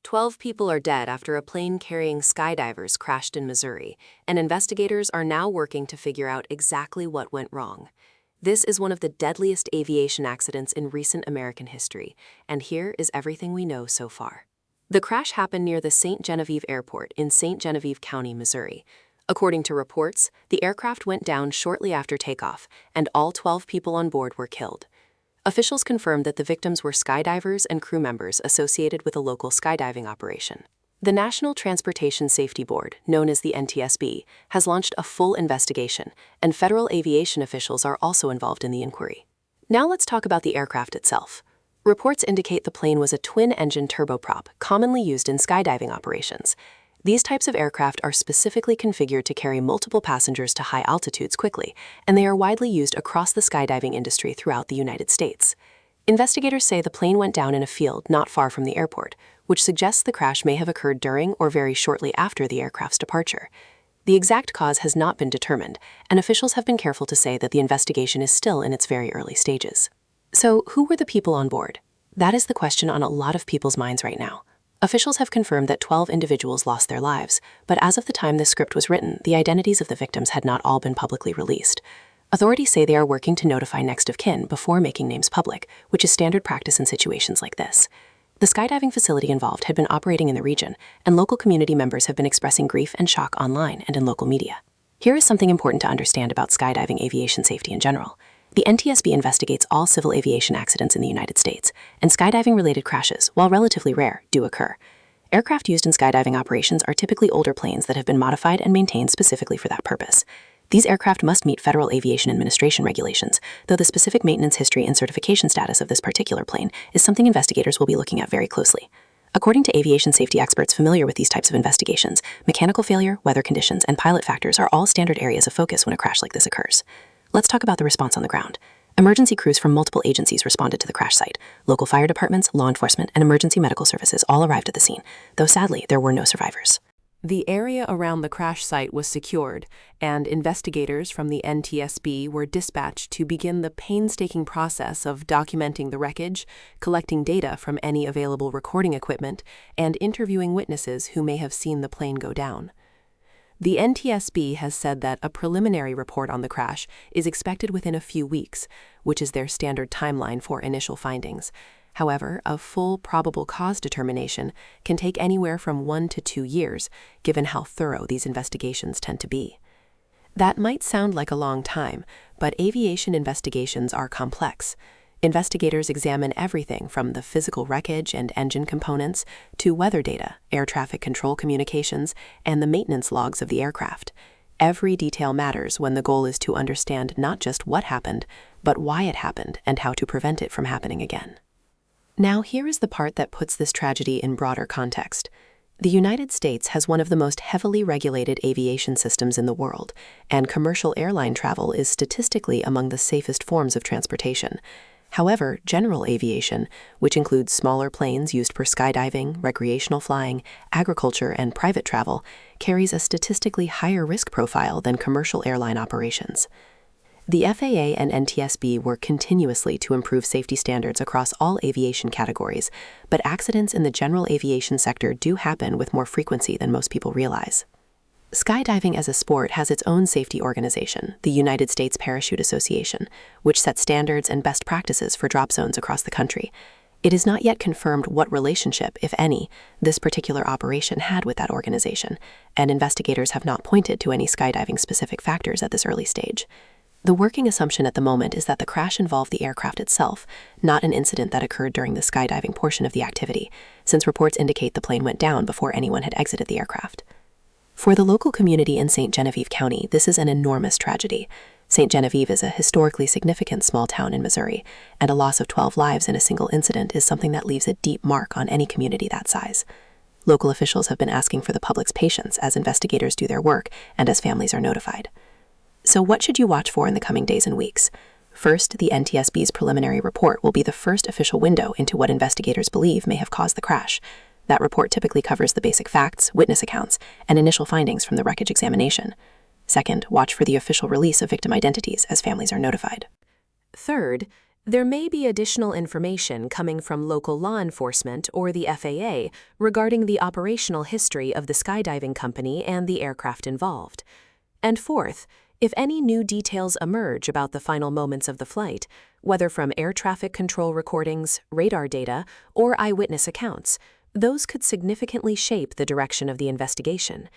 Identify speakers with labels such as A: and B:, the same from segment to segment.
A: 12 people are dead after a plane carrying skydivers crashed in Missouri, and investigators are now working to figure out exactly what went wrong. This is one of the deadliest aviation accidents in recent American history, and here is everything we know so far. The crash happened near the St. Genevieve Airport in St. Genevieve County, Missouri. According to reports, the aircraft went down shortly after takeoff, and all 12 people on board were killed. Officials confirmed that the victims were skydivers and crew members associated with a local skydiving operation. The National Transportation Safety Board, known as the NTSB, has launched a full investigation, and federal aviation officials are also involved in the inquiry. Now let's talk about the aircraft itself. Reports indicate the plane was a twin-engine turboprop, commonly used in skydiving operations. These types of aircraft are specifically configured to carry multiple passengers to high altitudes quickly, and they are widely used across the skydiving industry throughout the United States. Investigators say the plane went down in a field not far from the airport, which suggests the crash may have occurred during or very shortly after the aircraft's departure. The exact cause has not been determined, and officials have been careful to say that the investigation is still in its very early stages. So, who were the people on board? That is the question on a lot of people's minds right now. Officials have confirmed that 12 individuals lost their lives, but as of the time this script was written, the identities of the victims had not all been publicly released. Authorities say they are working to notify next of kin before making names public, which is standard practice in situations like this. The skydiving facility involved had been operating in the region, and local community members have been expressing grief and shock online and in local media. Here is something important to understand about skydiving aviation safety in general. The NTSB investigates all civil aviation accidents in the United States, and skydiving-related crashes, while relatively rare, do occur. Aircraft used in skydiving operations are typically older planes that have been modified and maintained specifically for that purpose. These aircraft must meet Federal Aviation Administration regulations, though the specific maintenance history and certification status of this particular plane is something investigators will be looking at very closely. According to aviation safety experts familiar with these types of investigations, mechanical failure, weather conditions, and pilot factors are all standard areas of focus when a crash like this occurs. Let's talk about the response on the ground. Emergency crews from multiple agencies responded to the crash site. Local fire departments, law enforcement, and emergency medical services all arrived at the scene, though sadly, there were no survivors.
B: The area around the crash site was secured, and investigators from the NTSB were dispatched to begin the painstaking process of documenting the wreckage, collecting data from any available recording equipment, and interviewing witnesses who may have seen the plane go down. The NTSB has said that a preliminary report on the crash is expected within a few weeks, which is their standard timeline for initial findings. However, a full probable cause determination can take anywhere from 1 to 2 years, given how thorough these investigations tend to be. That might sound like a long time, but aviation investigations are complex. Investigators examine everything from the physical wreckage and engine components to weather data, air traffic control communications, and the maintenance logs of the aircraft. Every detail matters when the goal is to understand not just what happened, but why it happened and how to prevent it from happening again. Now, here is the part that puts this tragedy in broader context. The United States has one of the most heavily regulated aviation systems in the world, and commercial airline travel is statistically among the safest forms of transportation. However, general aviation, which includes smaller planes used for skydiving, recreational flying, agriculture, and private travel, carries a statistically higher risk profile than commercial airline operations. The FAA and NTSB work continuously to improve safety standards across all aviation categories, but accidents in the general aviation sector do happen with more frequency than most people realize. Skydiving as a sport has its own safety organization, the United States Parachute Association, which sets standards and best practices for drop zones across the country. It is not yet confirmed what relationship, if any, this particular operation had with that organization, and investigators have not pointed to any skydiving-specific factors at this early stage. The working assumption at the moment is that the crash involved the aircraft itself, not an incident that occurred during the skydiving portion of the activity, since reports indicate the plane went down before anyone had exited the aircraft. For the local community in St. Genevieve County, this is an enormous tragedy. St. Genevieve is a historically significant small town in Missouri, and a loss of 12 lives in a single incident is something that leaves a deep mark on any community that size. Local officials have been asking for the public's patience as investigators do their work and as families are notified. So what should you watch for in the coming days and weeks? First, the NTSB's preliminary report will be the first official window into what investigators believe may have caused the crash. That report typically covers the basic facts, witness accounts, and initial findings from the wreckage examination. Second, watch for the official release of victim identities as families are notified. Third,
A: There may be additional information coming from local law enforcement or the FAA regarding the operational history of the skydiving company and the aircraft involved. And fourth, if any new details emerge about the final moments of the flight, whether from air traffic control recordings, radar data, or eyewitness accounts, those could significantly shape the direction of the investigation.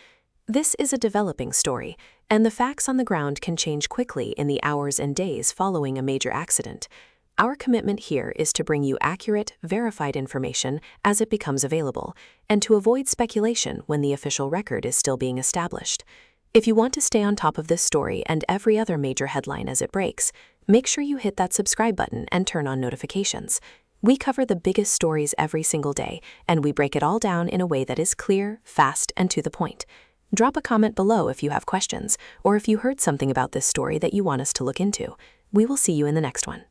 A: This is a developing story, and the facts on the ground can change quickly in the hours and days following a major accident. Our commitment here is to bring you accurate, verified information as it becomes available, and to avoid speculation when the official record is still being established. If you want to stay on top of this story and every other major headline as it breaks, make sure you hit that subscribe button and turn on notifications. We cover the biggest stories every single day, and we break it all down in a way that is clear, fast, and to the point. Drop a comment below if you have questions, or if you heard something about this story that you want us to look into. We will see you in the next one.